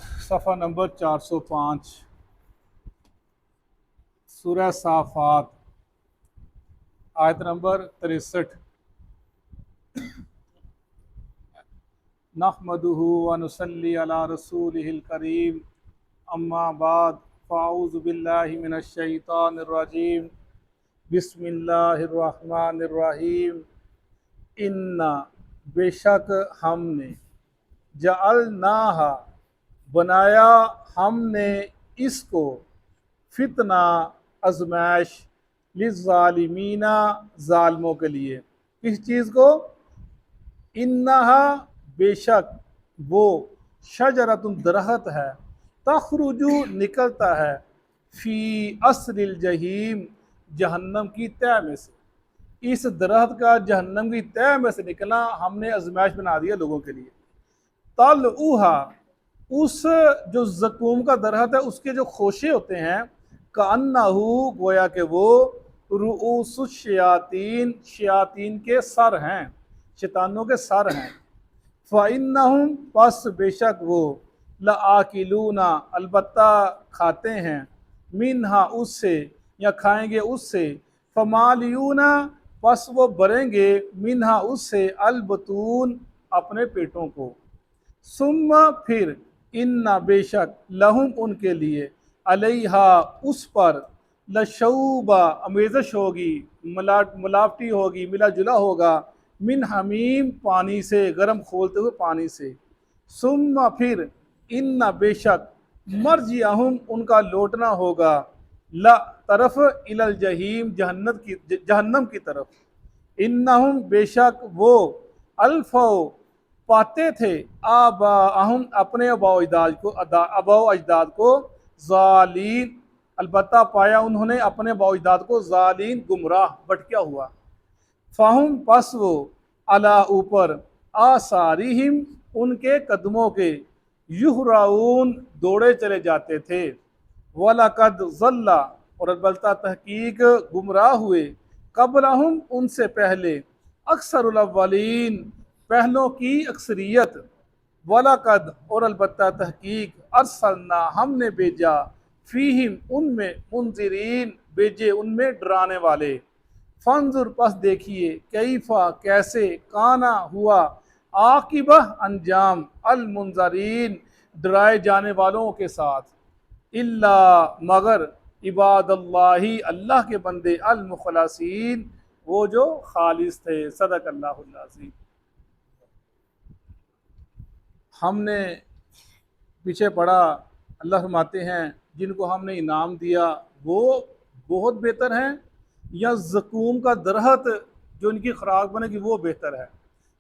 صفحہ نمبر 405 سورہ صافات آیت نمبر 63 نحمدہ ونصلی علی رسولہ الکریم اما بعد فاعوذ باللہ من الشیطان الرجیم بسم اللہ الرحمن الرحیم انا بے شک ہم نے جعلناہا بنایا ہم نے اس کو فتنہ آزمائش للظالمین ظالموں کے لیے۔ کس چیز کو؟ انہا بے شک وہ شجرۃ درخت ہے تخرجو نکلتا ہے فی اصل الجحیم جہنم کی تہہ میں سے۔ اس درخت کا جہنم کی تہہ میں سے نکلنا ہم نے آزمائش بنا دیا لوگوں کے لیے۔ طلعوہا اس جو زقوم کا درخت ہے اس کے جو خوشے ہوتے ہیں کأنہو گویا کہ وہ رؤوس الشیاطین شیاطین کے سر ہیں، شیطانوں کے سر ہیں۔ فَإِنَّهُمْ پس بے شک وہ لَآكِلُونَ البتہ کھاتے ہیں منہا اس سے یا کھائیں گے اس سے فَمَالِيُونَ پس وہ بھریں گے منہا اس سے البطون اپنے پیٹوں کو۔ ثم پھر ان بے شک لہم ان کے لیے علیہا اس پر لشوبہ امیزش ہوگی، ملاوٹی ہوگی، ملا جلا ہوگا من حمیم پانی سے، گرم کھولتے ہوئے پانی سے۔ ثم پھر ان بے شک مرجعہم ان کا لوٹنا ہوگا لا طرف الی الجحیم جہنم کی طرف۔ انہم بے شک وہ الفو پاتے تھے آباءہم اپنے آباء و اجداد کو ضالین البتہ پایا انہوں نے اپنے آباء و اجداد کو ضالین گمراہ بھٹکیا ہوا۔ فہم پس وہ علی اوپر آثارہم ان کے قدموں کے یہرعون دوڑے چلے جاتے تھے۔ وَلَقَدْ ضَلَّ اور البتہ تحقیق گمراہ ہوئے قبلہم ان سے پہلے اکثر الاولین پہلوں کی اکثریت۔ وَلَقَدْ اور البتہ تحقیق ارسلنا ہم نے بھیجا فیہم ان میں منذرین بھیجے ان میں ڈرانے والے۔ فانظر پس دیکھیے کیفا کیسے کانا ہوا عاقبہ انجام المنذرین ڈرائے جانے والوں کے ساتھ۔ الا مگر عباد اللہ اللہ کے بندے المخلصین وہ جو خالص تھے۔ صدق اللہ العظیم۔ ہم نے پیچھے پڑھا اللہ فرماتے ہیں جن کو ہم نے انعام دیا وہ بہت بہتر ہیں یا زقوم کا درخت جو ان کی خوراک بنے گی وہ بہتر ہے۔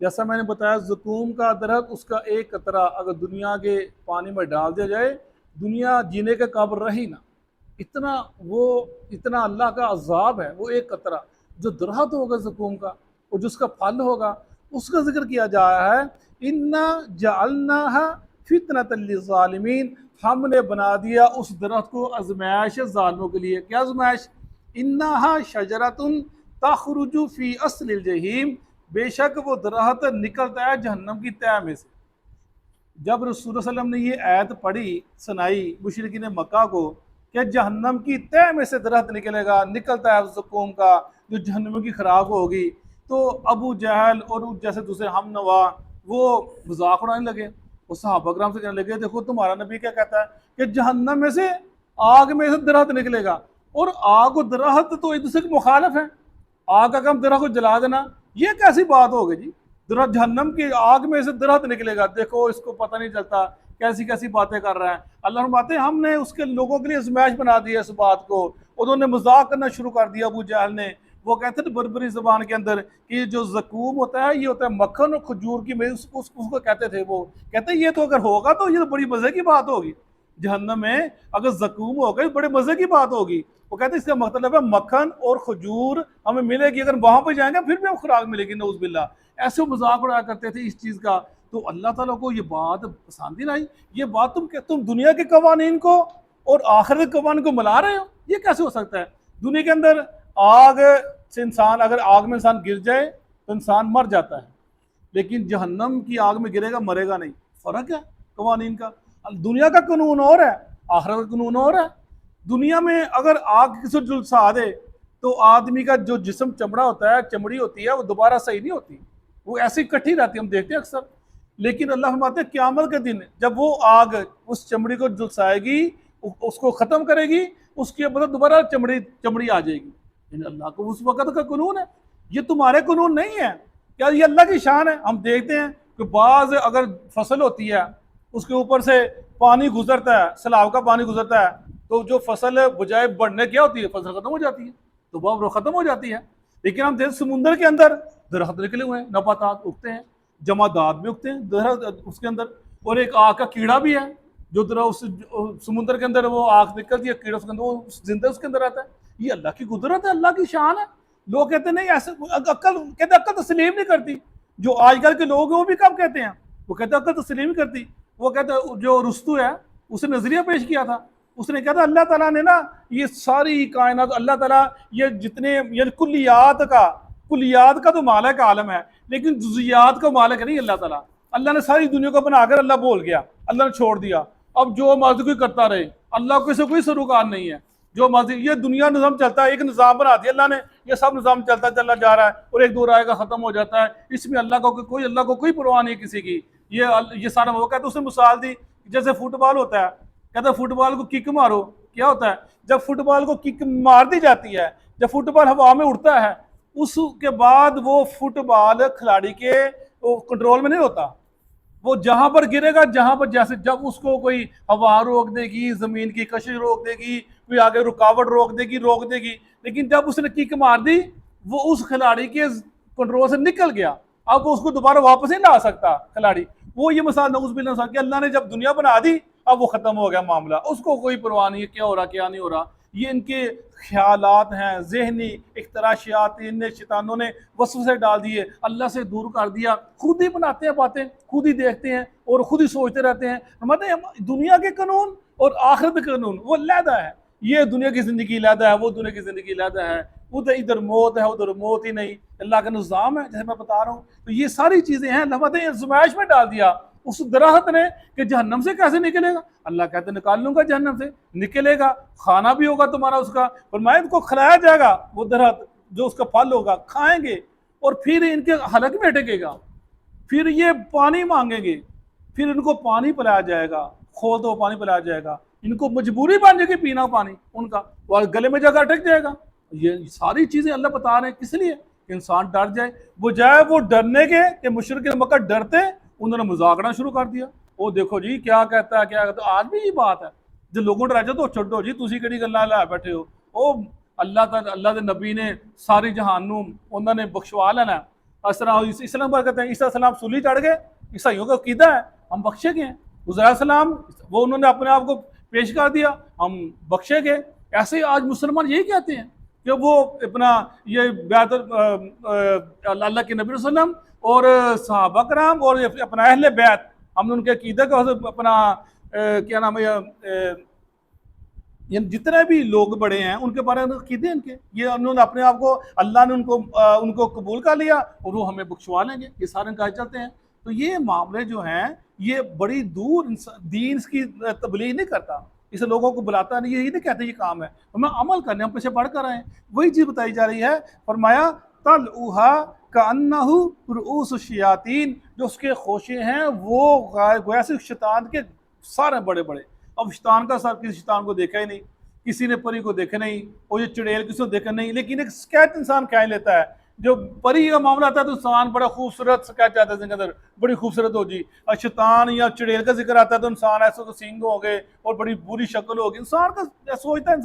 جیسا میں نے بتایا زقوم کا درخت اس کا ایک قطرہ اگر دنیا کے پانی میں ڈال دیا جائے دنیا جینے کے قابل رہی نہ، اتنا اللہ کا عذاب ہے وہ ایک قطرہ۔ جو درخت ہوگا زقوم کا اور جس کا پھل ہوگا اس کا ذکر کیا جا رہا ہے انا جعلناہا فتنۃ للظالمین ہم نے بنا دیا اس درخت کو آزمائش ظالموں کے لیے۔ کیا آزمائش؟ انہا شجرۃ تخرج فی اصل الجحیم بے شک وہ درخت نکلتا ہے جہنم کی تہہ میں سے۔ جب رسول اللہ علیہ وسلم نے یہ آیت پڑھی سنائی مشرکین مکہ کو کہ جہنم کی تہہ میں سے درخت نکلے گا، نکلتا ہے زقوم کا جو جہنم کی خوراک ہوگی، تو ابو جہل اور جیسے دوسرے ہم نوا وہ مذاق اڑانے لگے، وہ صحابہ کرام سے کہنے لگے دیکھو تمہارا نبی کیا کہتا ہے کہ جہنم میں سے آگ میں سے درخت نکلے گا، اور آگ و درخت تو ایک دوسرے کے مخالف ہیں، آگ کا کام درخت کو جلا دینا یہ کیسی بات ہوگی جی؟ درخت جہنم کی آگ میں سے درخت نکلے گا، دیکھو اس کو پتہ نہیں چلتا کیسی کیسی باتیں کر رہا ہے۔ اللہ فرماتے ہیں ہم نے اس کے لوگوں کے لیے آزمائش بنا دی ہے اس بات کو۔ انہوں نے مذاق کرنا شروع کر دیا ابو جہل نے، وہ کہتے تھے بربری زبان کے اندر کہ جو زقوم ہوتا ہے یہ ہوتا ہے مکھن اور کھجور کی اس کو کہتے تھے، وہ کہتے ہیں یہ تو اگر ہوگا تو یہ تو بڑی مزے کی بات ہوگی، جہنم میں اگر زقوم ہوگا یہ بڑے مزے کی بات ہوگی۔ وہ کہتے ہیں اس کا مطلب ہے مکھن اور کھجور ہمیں ملے گی، اگر وہاں پہ جائیں گے پھر بھی ہم خوراک ملے گی، نعوذ باللہ۔ ایسے مذاق اڑایا کرتے تھے اس چیز کا۔ تو اللہ تعالیٰ کو یہ بات پسند ہی نہیں، یہ بات تم دنیا کے قوانین کو اور آخرت کے قوانین کو ملا رہے ہو، یہ کیسے ہو سکتا ہے؟ دنیا کے اندر آگ سے انسان اگر آگ میں انسان گر جائے تو انسان مر جاتا ہے، لیکن جہنم کی آگ میں گرے گا مرے گا نہیں۔ فرق ہے قوانین کا۔ دنیا کا قانون اور ہے، آخرت کا قانون اور ہے۔ دنیا میں اگر آگ کسی جلسا دے تو آدمی کا جو جسم چمڑا ہوتا ہے، چمڑی ہوتی ہے، وہ دوبارہ صحیح نہیں ہوتی، وہ ایسی اکٹھی رہتی ہے، ہم دیکھتے ہیں اکثر۔ لیکن اللہ فرماتے ہیں قیامت کے دن جب وہ آگ اس چمڑی کو جلسائے گی، اس کو ختم کرے گی، اس کے بعد دوبارہ چمڑی آ جائے گی۔ یعنی اللہ کو اس وقت کا قانون ہے، یہ تمہارے قانون نہیں ہے، کیا یہ اللہ کی شان ہے۔ ہم دیکھتے ہیں کہ بعض اگر فصل ہوتی ہے، اس کے اوپر سے پانی گزرتا ہے، سیلاب کا پانی گزرتا ہے، تو جو فصل بجائے بڑھنے کیا ہوتی ہے، فصل ختم ہو جاتی ہے، تو وہ ختم ہو جاتی ہے۔ لیکن ہم دیکھتے سمندر کے اندر درخت نکلے ہوئے ہیں، نباتات اگتے ہیں، جمادات بھی اگتے ہیں درخت اس کے اندر، اور ایک آگ کا کیڑا بھی ہے جو اس سمندر کے اندر وہ آگ نکلتی ہے، کیڑا اس کے اندر، وہ زندہ اس کے اندر رہتا ہے۔ یہ اللہ کی قدرت ہے، اللہ کی شان ہے۔ لوگ کہتے ہیں نہیں ایسے، عقل تسلیم نہیں کرتی۔ جو آج کل کے لوگ ہیں وہ بھی کم کہتے ہیں، وہ کہتے ہیں عقل تسلیم نہیں کرتی۔ وہ کہتے ہیں جو رستو ہے اس نے نظریہ پیش کیا تھا، اس نے کہا تھا اللہ تعالیٰ نے نا یہ ساری کائنات، اللہ تعالیٰ یہ جتنے یعنی کلیات کا تو مالک عالم ہے، لیکن جزیات کا مالک نہیں اللہ تعالیٰ۔ اللہ نے ساری دنیا کو بنا کر اللہ بول گیا، اللہ نے چھوڑ دیا، اب جو مرضی کوئی کرتا رہے، اللہ کو سے کوئی سروکار نہیں ہے۔ جو مرضی یہ دنیا نظام چلتا ہے، ایک نظام بنا دیا اللہ نے، یہ سب نظام چلتا چلا جا رہا ہے، اور ایک دور آئے گا ختم ہو جاتا ہے۔ اس میں اللہ کو کوئی پرواہ نہیں کسی کی۔ یہ سارا وہ کہتا ہے، اس نے مثال دی جیسے فٹ بال ہوتا ہے، کہتا ہے فٹ بال کو کک مارو، کیا ہوتا ہے جب فٹ بال کو کک مار دی جاتی ہے، جب فٹ بال ہوا میں اڑتا ہے، اس کے بعد وہ فٹ بال کھلاڑی کے کنٹرول میں نہیں ہوتا، وہ جہاں پر گرے گا، جہاں پر جیسے جب اس کو کوئی ہوا روک دے گی، زمین کی کشش روک دے گی، کوئی آگے رکاوٹ روک دے گی، لیکن جب اس نے کک مار دی وہ اس کھلاڑی کے کنٹرول سے نکل گیا، اب وہ اس کو دوبارہ واپس نہیں لا سکتا کھلاڑی۔ وہ یہ مثال نعوذ باللہ کہ اللہ نے جب دنیا بنا دی اب وہ ختم ہو گیا معاملہ، اس کو کوئی پرواہ نہیں ہے کیا ہو رہا کیا نہیں ہو رہا۔ یہ ان کے خیالات ہیں، ذہنی اختراشات، ان شیطانوں نے وسوسے ڈال دیے، اللہ سے دور کر دیا، خود ہی بناتے ہیں باتیں، خود ہی دیکھتے ہیں اور خود ہی سوچتے رہتے ہیں۔ مطلب دنیا کے قانون اور آخرت کے قانون وہ علیحدہ ہے، یہ دنیا کی زندگی علیحدہ ہے، وہ دنیا کی زندگی علیحدہ ہے، ادھر موت ہے ادھر موت ہی نہیں، اللہ کا نظام ہے جیسے میں بتا رہا ہوں۔ تو یہ ساری چیزیں ہیں، اللہ نے آزمائش میں ڈال دیا اس درخت نے کہ جہنم سے کیسے نکلے گا، اللہ کہتے ہیں نکال لوں گا جہنم سے، نکلے گا، کھانا بھی ہوگا تمہارا اس کا، فرمایا ان کو کھلایا جائے گا، وہ درخت جو اس کا پھل ہوگا کھائیں گے، اور پھر ان کے حلق میں اٹکے گا، پھر یہ پانی مانگیں گے، پھر ان کو پانی پلایا جائے گا، کھول دو پانی پلایا جائے گا، ان کو مجبوری بن جائے گی پینا پانی ان کا، اور گلے میں جا کر اٹک جائے گا۔ یہ ساری چیزیں اللہ بتا رہے ہیں کس لیے کہ انسان ڈر جائے، بجائے وہ ڈرنے کے کہ مشرک مکہ ڈرتے، انہوں نے مذاکرہ شروع کر دیا، وہ دیکھو جی کیا کہتا ہے کیا کہتا ہے۔ آج بھی یہ بات ہے جو لوگوں ڈرا جائے تو چھوڑو جی تسی کہڑی گلاں لے بیٹھے ہو، او اللہ دے نبی نے ساری جہان نو انہوں نے بخشوا لینا۔ اس طرح اسلام پر کہتے ہیں عیسیٰ السلام سولی چڑھ گئے، عیسائیوں کا عقیدہ ہے ہم بخشے گئے ہیں، عزیر السلام وہ انہوں نے اپنے آپ کو پیش کر دیا ہم بخشے گئے۔ ایسے آج مسلمان یہی کہتے ہیں کہ وہ اپنا یہ بیعت اللہ کے نبی صلی اللہ علیہ وسلم اور صحابہ کرام اور اپنا اہل بیت، ہم نے ان کے عقیدہ کا اپنا کیا نام ہے یعنی جتنے بھی لوگ بڑے ہیں ان کے بارے میں عقیدے ان کے، یہ انہوں نے اپنے آپ کو اللہ نے ان کو قبول کر لیا اور وہ ہمیں بخشوا لیں گے، یہ سارے کہا چلتے ہیں۔ تو یہ معاملے جو ہیں یہ بڑی دور دین کی تبلیغ نہیں کرتا، اسے لوگوں کو بلاتا نہیں، یہی نہیں کہتے یہ کام ہے، ہمیں عمل کرنے ہم پیچھے بڑھ کر آئے ہیں۔ وہی چیز بتائی جا رہی ہے، فرمایا طلعها كأنه رؤوس الشیاطین، جو اس کے خوشے ہیں وہ گویا سے شیطان کے سارے بڑے بڑے۔ اب شیطان کا سر کسی شیطان کو دیکھا ہی نہیں، کسی نے پری کو دیکھا نہیں، اور یہ چڑیل کسی کو دیکھا نہیں، لیکن ایک سکیچ انسان کہہ لیتا ہے، جو پری کا معاملہ آتا ہے تو انسان بڑا خوبصورت سکیچ آتا ہے اس کے اندر، بڑی خوبصورت ہو جی، اور شیطان یا چڑیل کا ذکر آتا ہے تو انسان ایسے تو سینگ ہو گئے اور بڑی بری شکل ہوگی، انسان کا سوچتا ہے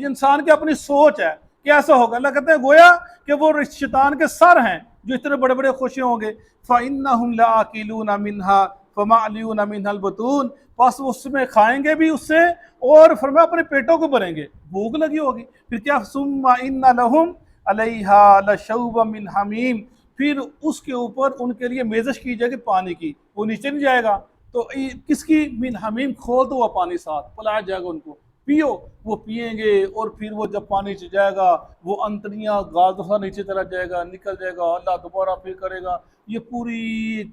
انسان کی اپنی سوچ ہے کہ ایسا ہوگا۔ اللہ کہتے ہیں گویا کہ وہ شیطان کے سر ہیں جو اتنے بڑے بڑے خوشے ہوں گے، فَإِنَّهُمْ لَآكِلُونَ مِنْهَا فَمَعْلِيُونَ مِنْهَا الْبُطُونَ، پس اس میں کھائیں گے بھی اس سے اور فرمایا اپنے پیٹوں کو بھریں گے، بھوک لگی ہوگی۔ پھر کیا ثُمَّ إِنَّ لَهُمْ عَلَيْهَا لَشَوْبًا مِّنْ حَمِيمٍ، پھر اس کے اوپر ان کے لیے میزش کی جائے گی پانی کی، وہ نیچے نہیں جائے گا تو کس کی، من حمیم، کھول دو وہ پانی ساتھ پلایا جائے گا ان کو، پیو، وہ پئیں گے، اور پھر وہ جب پانی نیچے جائے گا وہ انتڑیاں گال دفعہ نیچے چلا جائے گا، نکل جائے گا، اللہ دوبارہ پھر کرے گا۔ یہ پوری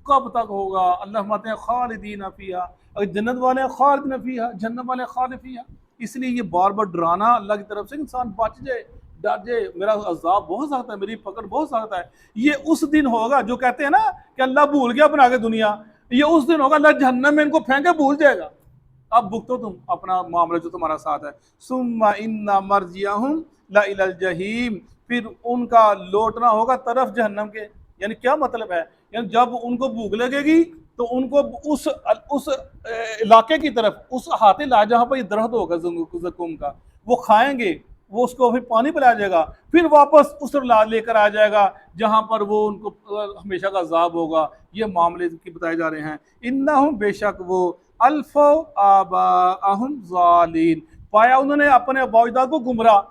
کب تک ہوگا؟ اللہ فرماتے ہیں خالدین فیہا، اگر جنت والے ہیں خالدین فیہا، جنت والے خالد فیہا۔ اس لیے یہ بار بار ڈرانا اللہ کی طرف سے انسان بچ جائے، ڈر جائے، میرا عذاب بہت سخت ہے، میری پکڑ بہت سخت ہے۔ یہ اس دن ہوگا جو کہتے ہیں نا کہ اللہ بھول گیا بنا کے دنیا، یہ اس دن ہوگا اللہ جہنم میں ان کو پھینکے بھول جائے گا، اب بھگتو تم اپنا معاملہ جو تمہارا ساتھ ہے۔ ثم ان مرجعہم لإلی الجحیم، پھر ان کا لوٹنا ہوگا طرف جہنم کے۔ یعنی کیا مطلب ہے؟ یعنی جب ان کو بھوک لگے گی تو ان کو اس علاقے کی طرف، اس احاطے علاقے جہاں پر یہ درخت ہوگا زقوم کا، وہ کھائیں گے، وہ اس کو پھر پانی پلایا جائے گا، پھر واپس اس طرف لے کر آ جائے گا جہاں پر وہ ان کو ہمیشہ کا عذاب ہوگا۔ یہ معاملے کی بتائے جا رہے ہیں۔ انہم، بے شک وہ، الفوا آباءہم ضالین، پایا انہوں نے اپنے آباء و اجداد کو گمراہ،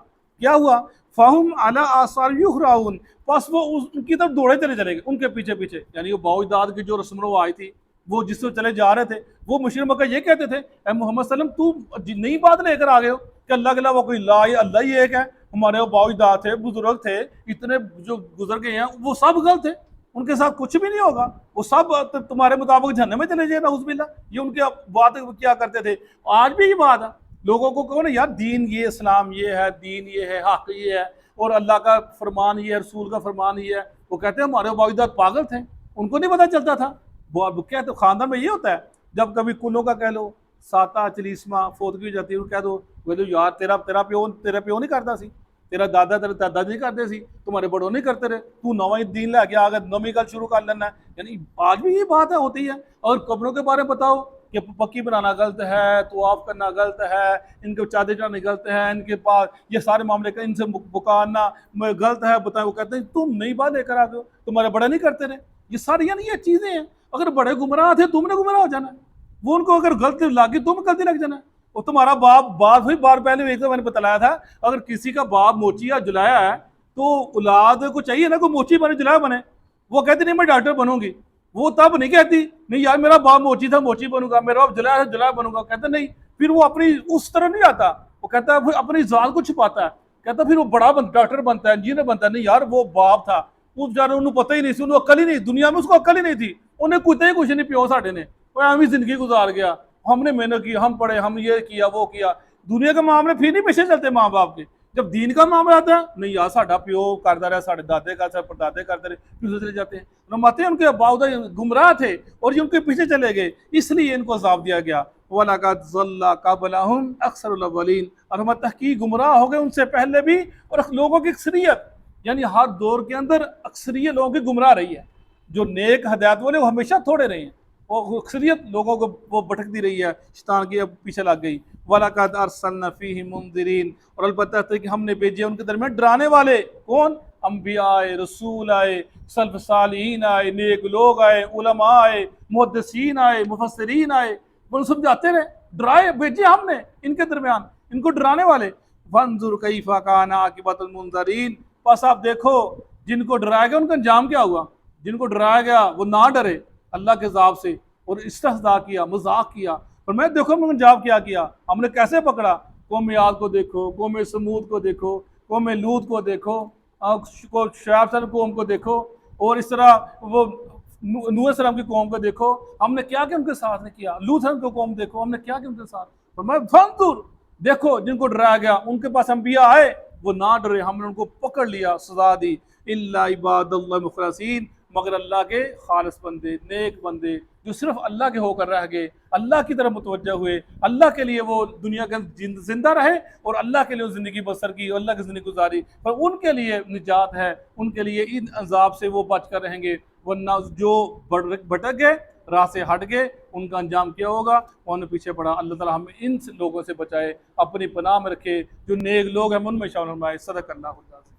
کیا ہوا؟ فہم علی آثار یہرعون، پس وہ ان کی طرف دوڑے چلے گئے، ان کے پیچھے پیچھے۔ یعنی وہ آباء و اجداد کی جو رسم و رواج تھی، وہ جس سے چلے جا رہے تھے، وہ مشرک مکہ یہ کہتے تھے اے محمد صلی اللہ علیہ وسلم تو نئی بات لے کر آ گئے ہو کہ اللہ کے علاوہ کوئی اللہ ہی ایک ہے، ہمارے آباء و اجداد تھے، بزرگ تھے، اتنے جو گزر گئے ہیں وہ سب غلط تھے، ان کے ساتھ کچھ بھی نہیں ہوگا، وہ سب تمہارے مطابق جہنم میں چلے جائے، نعوذ باللہ۔ یہ ان کی بات کیا کرتے تھے۔ آج بھی یہ بات ہے، لوگوں کو کہو نا یار دین یہ، اسلام یہ ہے، دین یہ ہے، حق یہ ہے، اور اللہ کا فرمان یہ ہے، رسول کا فرمان یہ ہے، وہ کہتے ہیں ہمارے آباء و اجداد پاگل تھے، ان کو نہیں پتہ چلتا تھا۔ وہ کہتے خاندان میں یہ ہوتا ہے، جب کبھی کلوں کا کہہ لو، ساتا چلیسما فوتگی ہو جاتی ہے، وہ کہہ دو یار تیرا پیو نہیں کرتا سی، تیرا دادا تیرے دادا نہیں کرتے سی، تمہارے بڑوں نہیں کرتے رہے، تو نویں دین لے کے آگے نویں گل شروع کر لینا ہے۔ یعنی آج بھی یہ بات ہوتی ہے۔ اور قبروں کے بارے میں بتاؤ کہ پکی بنانا غلط ہے، طواف کرنا غلط ہے، ان کے چادر چڑھانے غلط ہے، ان کے پاس یہ سارے معاملے کا ان سے بکانا غلط ہے، بتائیں، وہ کہتے ہیں تم نئی بات لے کر آ گئے ہو، تمہارے بڑے نہیں کرتے رہے۔ یہ ساری یعنی یہ چیزیں ہیں، اگر بڑے گمراہ تھے تم نے گمراہ ہو جانا ہے، وہ ان کو اگر غلطی لگی تم غلطی لگ جانا ہے۔ اور تمہارا باپ ہوئی بار پہلے ایک تو میں نے بتلایا تھا، اگر کسی کا باپ موچی یا جلایا ہے تو اولاد کو چاہیے نا کوئی موچی بنے، جلایا بنے۔ وہ کہتی نہیں میں ڈاکٹر بنوں گی، وہ تب نہیں کہتی نہیں یار میرا باپ موچی تھا موچی بنوں گا، میرا باپ جلایا تھا جلایا بنوں گا، کہتا نہیں، پھر وہ اپنی اس طرح نہیں آتا، وہ کہتا ہے اپنی ذات کو چھپاتا ہے، کہتا پھر وہ بڑا ڈاکٹر بنتا ہے، انجینئر بنتا ہے۔ نہیں یار وہ باپ تھا، وہ بیچارے انہوں پتہ ہی نہیں سی، انہوں عقل ہی نہیں، دنیا میں اس کو عقل ہی نہیں تھی، انہیں کچھ نہیں پیو ساڈے نے، وہ ہم ہی زندگی گزار گیا، ہم نے محنت کی، ہم پڑھے، ہم یہ کیا وہ کیا۔ دنیا کے معاملے پھر نہیں پیچھے چلتے ماں باپ کے، جب دین کا معاملہ آتا ہے نہیں یار ساڈا پیو کرتا رہا، ساڈے دادے کا پردادے کرتے رہے، پھر چلے جاتے ہیں۔ رماتے ہیں ان کے باؤدہ گمراہ تھے اور یہ ان کے پیچھے چلے گئے، اس لیے ان کو عذاب دیا گیا۔ وَلَقَدْ ضَلَّ قَبْلَهُمْ أَكْثَرُ الْأَوَّلِينَ، اور ہم تحقیق گمراہ ہو گئے ان سے پہلے بھی، اور لوگوں کی اکثریت، یعنی ہر دور کے اندر اکثریت لوگوں کی گمراہ رہی ہے، جو نیک ہدایت والے وہ ہمیشہ تھوڑے رہے ہیں، وہ اکثریت لوگوں کو وہ بھٹکتی رہی ہے، شیطان کے پیچھے لگ گئی۔ وَلَقَدْ أَرْسَلْنَا فِيهِمْ مُنذِرِينَ، اور البتہ ہے کہ ہم نے بھیجے ان کے درمیان ڈرانے والے، کون؟ انبیاء آئے، رسول آئے، سلف صالحین آئے، نیک لوگ آئے، علماء آئے، محدثین آئے، مفسرین آئے، وہ سمجھاتے رہے، ڈرائے، بھیجے ہم نے ان کے درمیان ان کو ڈرانے والے۔ وَانظُرْ كَيْفَ كَانَ عَاقِبَةُ الْمُنذَرِينَ، بس آپ دیکھو جن کو ڈرایا گیا ان کا انجام کیا ہوا۔ جن کو ڈرایا گیا وہ نہ ڈرے اللہ کے عذاب سے اور استہزاء کیا، مذاق کیا، اور میں دیکھو میں انجام کیا ہم نے کیسے پکڑا۔ قوم عاد کو دیکھو، قوم سمود کو دیکھو، قوم لوط کو دیکھو، شعیب صاحب قوم کو دیکھو، اور اس طرح وہ نوح علیہ السلام کی قوم کو دیکھو، ہم نے کیا ان کے ساتھ نے کیا۔ لوط کی قوم دیکھو، ہم نے کیا ان کے ساتھ۔ فرمایا فانظر، دیکھو جن کو ڈرایا گیا ان کے پاس انبیاء آئے، وہ نہ ڈرے، ہم نے ان کو پکڑ لیا، سزا دی۔ الا عباد اللہ مخلصین، مگر اللہ کے خالص بندے، نیک بندے جو صرف اللہ کے ہو کر رہ گئے، اللہ کی طرف متوجہ ہوئے، اللہ کے لیے وہ دنیا کے زندہ رہے اور اللہ کے لیے زندگی بسر کی اور اللہ کی زندگی گزاری، پر ان کے لیے نجات ہے، ان کے لیے ان عذاب سے وہ بچ کر رہیں گے۔ ورنہ جو بھٹک گئے، راہ سے ہٹ گئے، ان کا انجام کیا ہوگا؟ انہوں نے پیچھے پڑا۔ اللہ تعالیٰ ہمیں ان لوگوں سے بچائے، اپنی پناہ میں رکھے، جو نیک لوگ ہیں ان میں شامل فرمائے۔ صدق اللہ العظیم۔